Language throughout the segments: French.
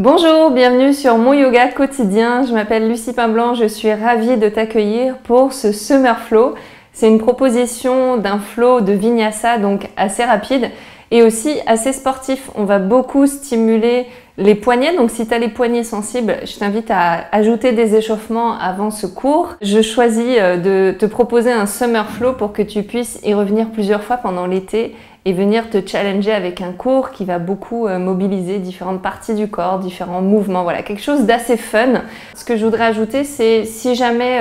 Bonjour, bienvenue sur mon yoga quotidien. Je m'appelle Lucie Pain-Blanc, je suis ravie de t'accueillir pour ce Summer Flow. C'est une proposition d'un flow de Vinyasa, donc assez rapide et aussi assez sportif. On va beaucoup stimuler les poignets, donc si tu as les poignets sensibles, je t'invite à ajouter des échauffements avant ce cours. Je choisis de te proposer un Summer Flow pour que tu puisses y revenir plusieurs fois pendant l'été et venir te challenger avec un cours qui va beaucoup mobiliser différentes parties du corps, différents mouvements, voilà, quelque chose d'assez fun. Ce que je voudrais ajouter, c'est si jamais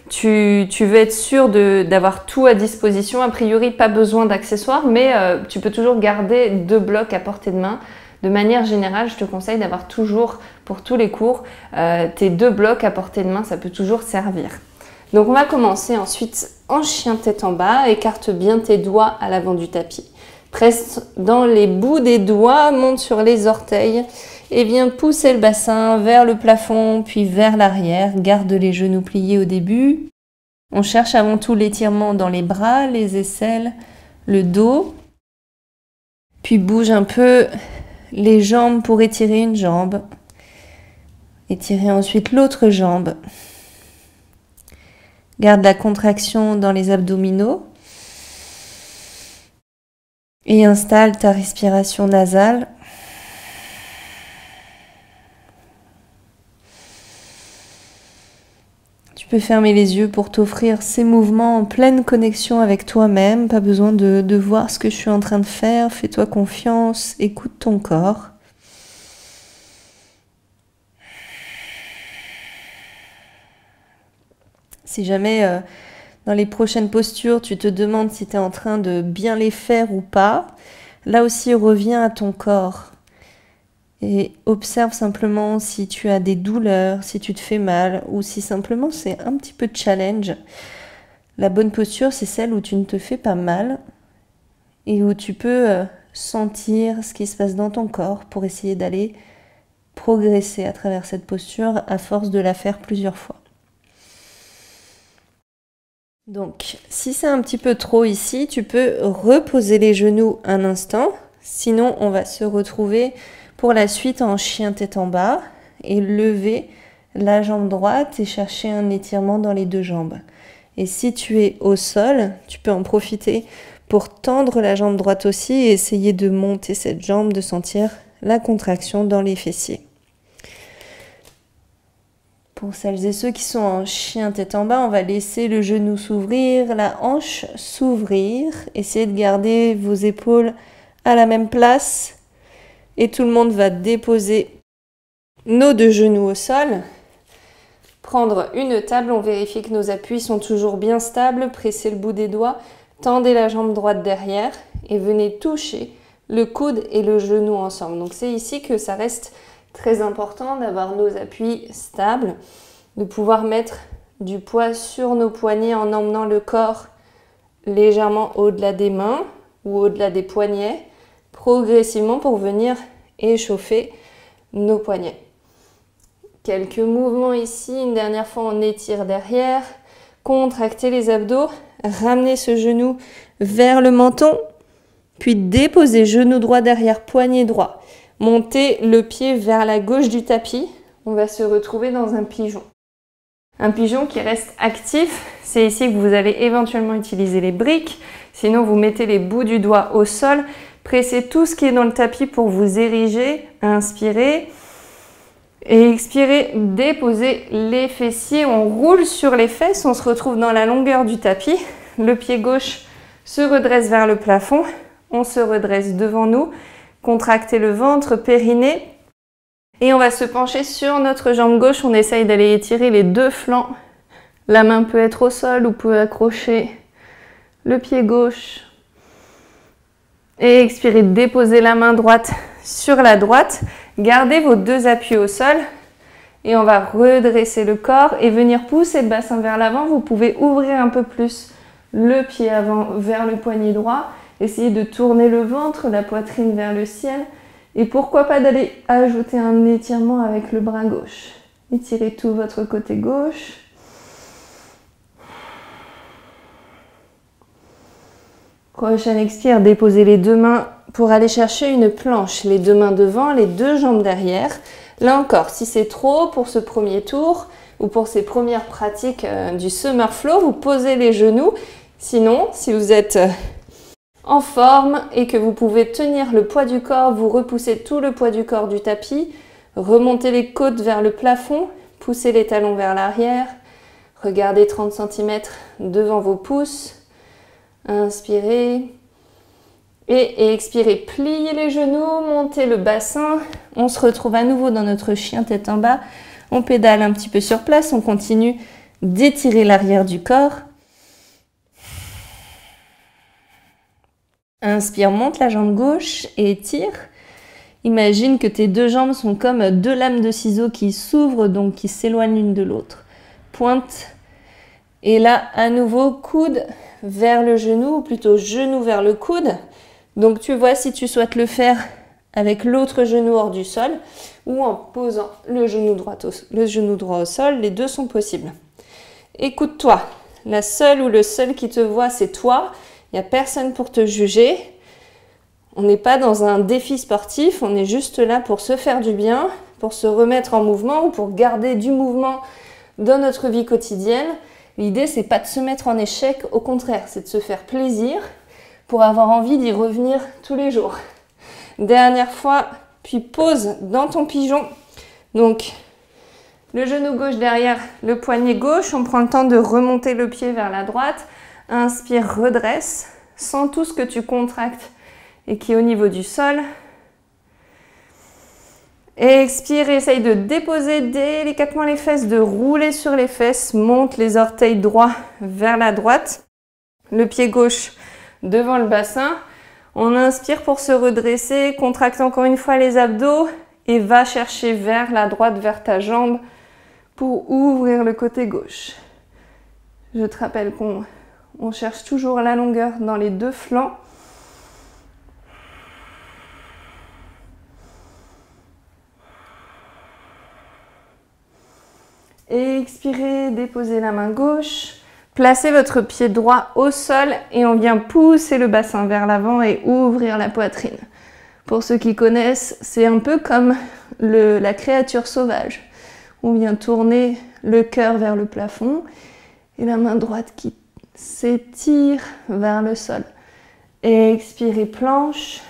tu veux être sûr d'avoir tout à disposition, a priori pas besoin d'accessoires, mais tu peux toujours garder 2 blocs à portée de main. De manière générale, je te conseille d'avoir toujours, pour tous les cours, tes 2 blocs à portée de main, ça peut toujours servir. Donc on va commencer ensuite en chien tête en bas, écarte bien tes doigts à l'avant du tapis. Presse dans les bouts des doigts, monte sur les orteils et viens pousser le bassin vers le plafond puis vers l'arrière. Garde les genoux pliés au début. On cherche avant tout l'étirement dans les bras, les aisselles, le dos. Puis bouge un peu les jambes pour étirer une jambe. Étirer ensuite l'autre jambe. Garde la contraction dans les abdominaux. Et installe ta respiration nasale. Tu peux fermer les yeux pour t'offrir ces mouvements en pleine connexion avec toi-même. Pas besoin de voir ce que je suis en train de faire. Fais-toi confiance, écoute ton corps. Si jamais dans les prochaines postures, tu te demandes si tu es en train de bien les faire ou pas, là aussi reviens à ton corps et observe simplement si tu as des douleurs, si tu te fais mal ou si simplement c'est un petit peu de challenge. La bonne posture, c'est celle où tu ne te fais pas mal et où tu peux sentir ce qui se passe dans ton corps pour essayer d'aller progresser à travers cette posture à force de la faire plusieurs fois. Donc, si c'est un petit peu trop ici, tu peux reposer les genoux un instant. Sinon, on va se retrouver pour la suite en chien tête en bas et lever la jambe droite et chercher un étirement dans les 2 jambes. Et si tu es au sol, tu peux en profiter pour tendre la jambe droite aussi et essayer de monter cette jambe, de sentir la contraction dans les fessiers. Pour celles et ceux qui sont en chien tête en bas, on va laisser le genou s'ouvrir, la hanche s'ouvrir. Essayez de garder vos épaules à la même place. Et tout le monde va déposer nos 2 genoux au sol. Prendre une table, on vérifie que nos appuis sont toujours bien stables. Pressez le bout des doigts, tendez la jambe droite derrière et venez toucher le coude et le genou ensemble. Donc c'est ici que ça reste très important d'avoir nos appuis stables, de pouvoir mettre du poids sur nos poignets en emmenant le corps légèrement au-delà des mains ou au-delà des poignets, progressivement pour venir échauffer nos poignets. Quelques mouvements ici, une dernière fois on étire derrière, contractez les abdos, ramenez ce genou vers le menton, puis déposez genou droit derrière, poignet droit. Montez le pied vers la gauche du tapis. On va se retrouver dans un pigeon. Un pigeon qui reste actif. C'est ici que vous allez éventuellement utiliser les briques. Sinon, vous mettez les bouts du doigt au sol. Pressez tout ce qui est dans le tapis pour vous ériger. Inspirez. Et expirez. Déposez les fessiers. On roule sur les fesses. On se retrouve dans la longueur du tapis. Le pied gauche se redresse vers le plafond. On se redresse devant nous. Contractez le ventre, périnée. Et on va se pencher sur notre jambe gauche. On essaye d'aller étirer les 2 flancs. La main peut être au sol ou peut accrocher le pied gauche. Et expirez, déposez la main droite sur la droite. Gardez vos 2 appuis au sol. Et on va redresser le corps et venir pousser le bassin vers l'avant. Vous pouvez ouvrir un peu plus le pied avant vers le poignet droit. Essayez de tourner le ventre, la poitrine vers le ciel. Et pourquoi pas d'aller ajouter un étirement avec le bras gauche. Étirez tout votre côté gauche. Prochaine expire, déposez les 2 mains pour aller chercher une planche. Les 2 mains devant, les 2 jambes derrière. Là encore, si c'est trop pour ce premier tour ou pour ces premières pratiques du Summer Flow, vous posez les genoux. Sinon, si vous êtes en forme et que vous pouvez tenir le poids du corps, vous repoussez tout le poids du corps du tapis, remontez les côtes vers le plafond, poussez les talons vers l'arrière, regardez 30 cm devant vos pouces, inspirez et expirez, pliez les genoux, montez le bassin, on se retrouve à nouveau dans notre chien tête en bas, on pédale un petit peu sur place, on continue d'étirer l'arrière du corps. Inspire, monte la jambe gauche et étire. Imagine que tes deux jambes sont comme deux lames de ciseaux qui s'ouvrent, donc qui s'éloignent l'une de l'autre. Pointe. Et là, à nouveau, coude vers le genou, ou plutôt genou vers le coude. Donc tu vois si tu souhaites le faire avec l'autre genou hors du sol ou en posant le genou droit au sol, les deux sont possibles. Écoute-toi. La seule ou le seul qui te voit, c'est toi. Il n'y a personne pour te juger. On n'est pas dans un défi sportif, on est juste là pour se faire du bien, pour se remettre en mouvement ou pour garder du mouvement dans notre vie quotidienne. L'idée, c'est pas de se mettre en échec, au contraire, c'est de se faire plaisir pour avoir envie d'y revenir tous les jours. Dernière fois, puis pose dans ton pigeon. Donc, le genou gauche derrière le poignet gauche, on prend le temps de remonter le pied vers la droite. Inspire, redresse, sens tout ce que tu contractes et qui est au niveau du sol. Expire, essaye de déposer délicatement les fesses, de rouler sur les fesses, monte les orteils droits vers la droite, le pied gauche devant le bassin. On inspire pour se redresser, contracte encore une fois les abdos et va chercher vers la droite, vers ta jambe pour ouvrir le côté gauche. Je te rappelle qu'on cherche toujours la longueur dans les deux flancs. Et expirez, déposez la main gauche. Placez votre pied droit au sol et on vient pousser le bassin vers l'avant et ouvrir la poitrine. Pour ceux qui connaissent, c'est un peu comme la créature sauvage. On vient tourner le cœur vers le plafond et la main droite qui s'étire vers le sol. Expirez, planche.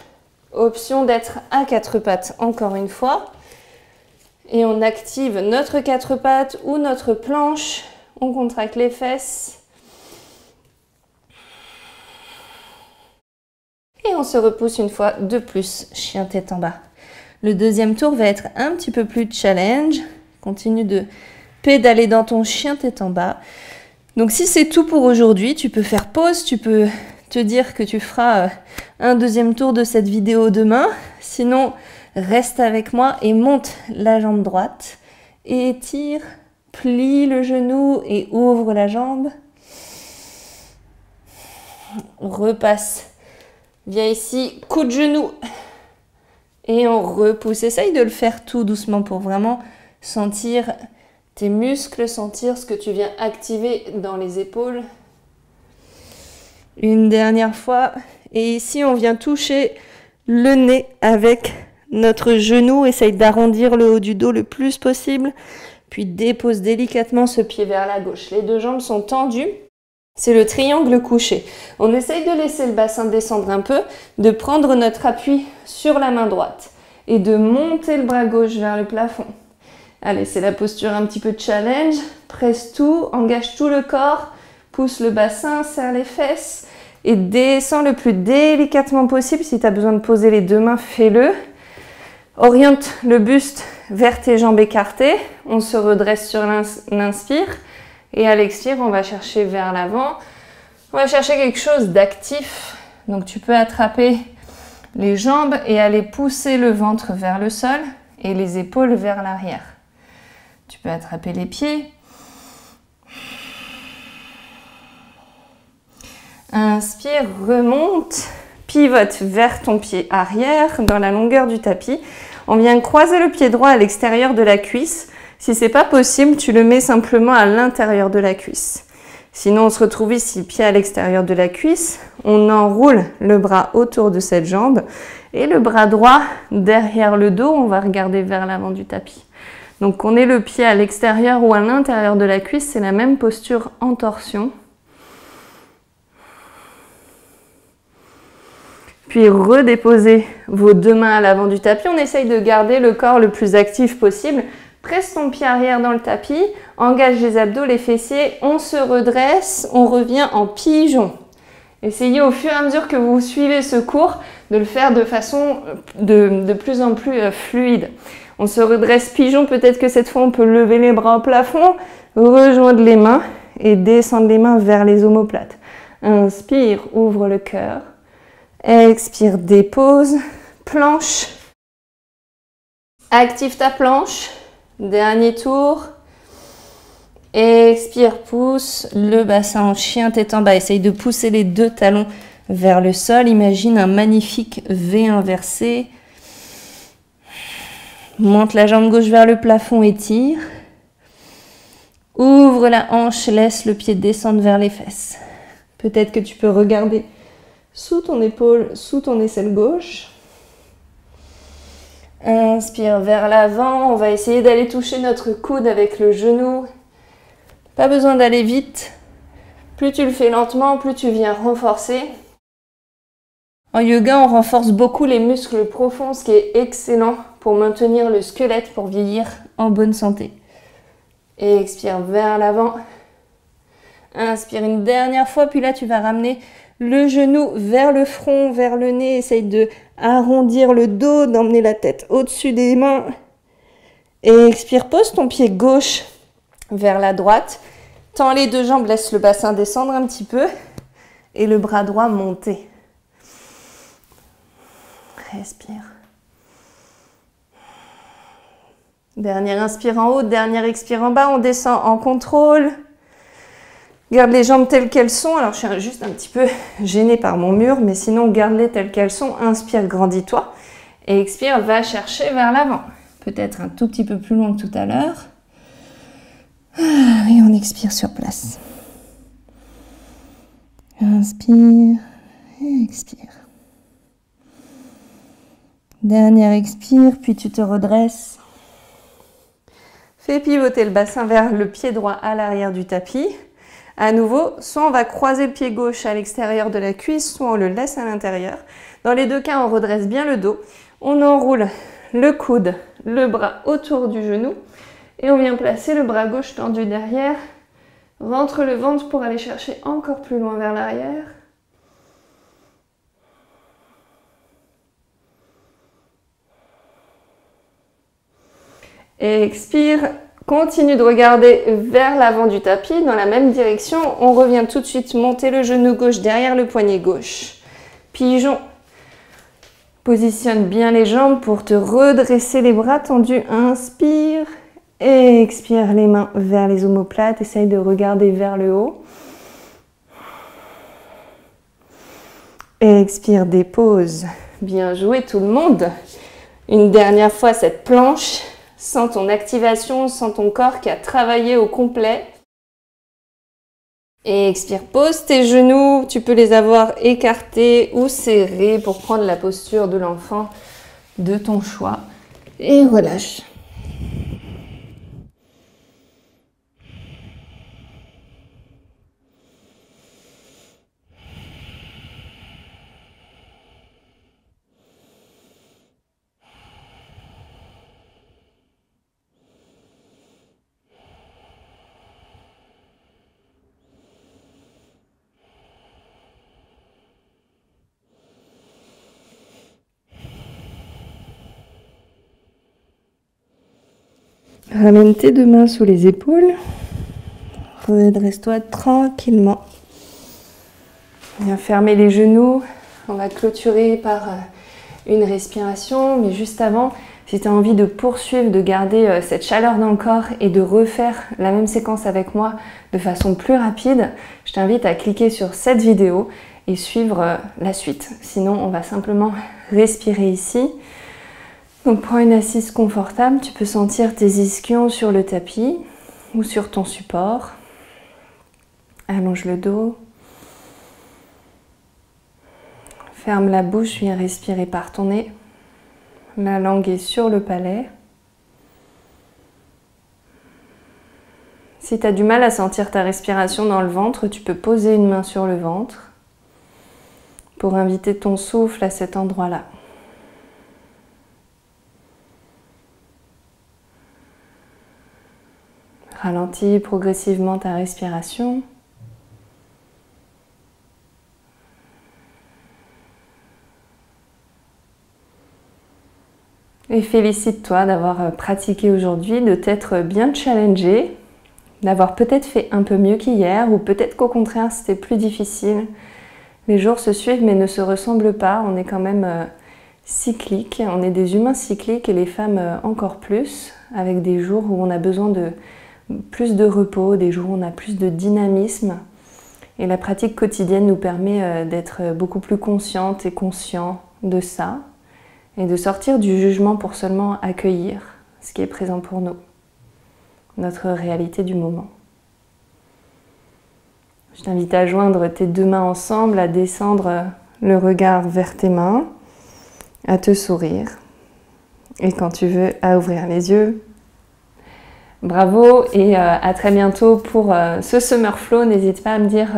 Option d'être à quatre pattes encore une fois. Et on active notre quatre pattes ou notre planche. On contracte les fesses. Et on se repousse une fois de plus, chien tête en bas. Le deuxième tour va être un petit peu plus challenge. Continue de pédaler dans ton chien tête en bas. Donc si c'est tout pour aujourd'hui, tu peux faire pause, tu peux te dire que tu feras un deuxième tour de cette vidéo demain. Sinon, reste avec moi et monte la jambe droite. Et étire, plie le genou et ouvre la jambe. Repasse. Viens ici, coup de genou. Et on repousse. Essaye de le faire tout doucement pour vraiment sentir tes muscles, sentir ce que tu viens activer dans les épaules. Une dernière fois. Et ici, on vient toucher le nez avec notre genou. Essaye d'arrondir le haut du dos le plus possible. Puis dépose délicatement ce pied vers la gauche. Les deux jambes sont tendues. C'est le triangle couché. On essaye de laisser le bassin descendre un peu, de prendre notre appui sur la main droite et de monter le bras gauche vers le plafond. Allez, c'est la posture un petit peu challenge. Presse tout, engage tout le corps, pousse le bassin, serre les fesses et descends le plus délicatement possible. Si tu as besoin de poser les deux mains, fais-le. Oriente le buste vers tes jambes écartées. On se redresse sur l'inspire. Et à l'expire, on va chercher vers l'avant. On va chercher quelque chose d'actif. Donc tu peux attraper les jambes et aller pousser le ventre vers le sol et les épaules vers l'arrière. Tu peux attraper les pieds. Inspire, remonte, pivote vers ton pied arrière dans la longueur du tapis. On vient croiser le pied droit à l'extérieur de la cuisse. Si ce n'est pas possible, tu le mets simplement à l'intérieur de la cuisse. Sinon, on se retrouve ici, pied à l'extérieur de la cuisse. On enroule le bras autour de cette jambe Et le bras droit derrière le dos, on va regarder vers l'avant du tapis. Donc qu'on ait le pied à l'extérieur ou à l'intérieur de la cuisse, c'est la même posture en torsion. Puis redéposez vos deux mains à l'avant du tapis. On essaye de garder le corps le plus actif possible. Presse ton pied arrière dans le tapis, engage les abdos, les fessiers, on se redresse, on revient en pigeon. Essayez au fur et à mesure que vous suivez ce cours de le faire de façon de plus en plus fluide. On se redresse pigeon, peut-être que cette fois on peut lever les bras au plafond, rejoindre les mains et descendre les mains vers les omoplates. Inspire, ouvre le cœur. Expire, dépose, planche. Active ta planche. Dernier tour. Expire, pousse le bassin en chien, tête en bas. Essaye de pousser les deux talons vers le sol. Imagine un magnifique V inversé. Monte la jambe gauche vers le plafond, étire. Ouvre la hanche, laisse le pied descendre vers les fesses. Peut-être que tu peux regarder sous ton épaule, sous ton aisselle gauche. Inspire vers l'avant. On va essayer d'aller toucher notre coude avec le genou. Pas besoin d'aller vite. Plus tu le fais lentement, plus tu viens renforcer. En yoga, on renforce beaucoup les muscles profonds, ce qui est excellent pour maintenir le squelette, pour vieillir en bonne santé. Et expire vers l'avant. Inspire une dernière fois, puis là tu vas ramener le genou vers le front, vers le nez. Essaye de arrondir le dos, d'emmener la tête au-dessus des mains. Et expire, pose ton pied gauche vers la droite. Tends les deux jambes, laisse le bassin descendre un petit peu. Et le bras droit monter. Respire. Dernière inspire en haut, dernière expire en bas. On descend en contrôle. Garde les jambes telles qu'elles sont. Alors, je suis juste un petit peu gênée par mon mur, mais sinon, garde-les telles qu'elles sont. Inspire, grandis-toi. Et expire, va chercher vers l'avant. Peut-être un tout petit peu plus loin que tout à l'heure. Et on expire sur place. Inspire et expire. Dernière expire, puis tu te redresses. Fais pivoter le bassin vers le pied droit à l'arrière du tapis. À nouveau, soit on va croiser le pied gauche à l'extérieur de la cuisse, soit on le laisse à l'intérieur. Dans les deux cas, on redresse bien le dos. On enroule le coude, le bras autour du genou. Et on vient placer le bras gauche tendu derrière. Rentre le ventre pour aller chercher encore plus loin vers l'arrière. Et expire. Continue de regarder vers l'avant du tapis, dans la même direction. On revient tout de suite monter le genou gauche derrière le poignet gauche. Pigeon. Positionne bien les jambes pour te redresser les bras tendus. Inspire. Et expire les mains vers les omoplates. Essaye de regarder vers le haut. Et expire, dépose. Bien joué tout le monde. Une dernière fois cette planche. Sens ton activation, sens ton corps qui a travaillé au complet. Et expire, pose tes genoux. Tu peux les avoir écartés ou serrés pour prendre la posture de l'enfant de ton choix. Et relâche. Ramène tes deux mains sous les épaules. Redresse-toi tranquillement. Viens fermer les genoux. On va clôturer par une respiration. Mais juste avant, si tu as envie de poursuivre, de garder cette chaleur dans le corps et de refaire la même séquence avec moi de façon plus rapide, je t'invite à cliquer sur cette vidéo et suivre la suite. Sinon, on va simplement respirer ici. Donc prends une assise confortable, tu peux sentir tes ischions sur le tapis ou sur ton support. Allonge le dos. Ferme la bouche, viens respirer par ton nez. La langue est sur le palais. Si tu as du mal à sentir ta respiration dans le ventre, tu peux poser une main sur le ventre pour inviter ton souffle à cet endroit-là. Ralentis progressivement ta respiration. Et félicite-toi d'avoir pratiqué aujourd'hui, de t'être bien challengé, d'avoir peut-être fait un peu mieux qu'hier ou peut-être qu'au contraire c'était plus difficile. Les jours se suivent mais ne se ressemblent pas, on est quand même cycliques, on est des humains cycliques et les femmes encore plus, avec des jours où on a besoin de plus de repos, des jours où on a plus de dynamisme. Et la pratique quotidienne nous permet d'être beaucoup plus consciente et conscient de ça et de sortir du jugement pour seulement accueillir ce qui est présent pour nous, notre réalité du moment. Je t'invite à joindre tes deux mains ensemble, à descendre le regard vers tes mains, à te sourire et quand tu veux, à ouvrir les yeux. Bravo et à très bientôt pour ce Summer Flow. N'hésite pas à me dire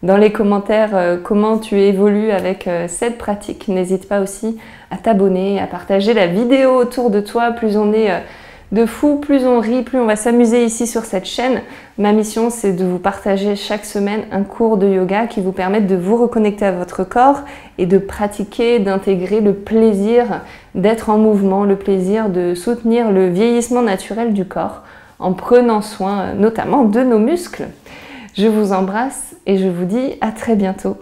dans les commentaires comment tu évolues avec cette pratique. N'hésite pas aussi à t'abonner, à partager la vidéo autour de toi. Plus on est de fous, plus on rit, plus on va s'amuser ici sur cette chaîne. Ma mission, c'est de vous partager chaque semaine un cours de yoga qui vous permette de vous reconnecter à votre corps et de pratiquer, d'intégrer le plaisir d'être en mouvement, le plaisir de soutenir le vieillissement naturel du corps en prenant soin notamment de nos muscles. Je vous embrasse et je vous dis à très bientôt.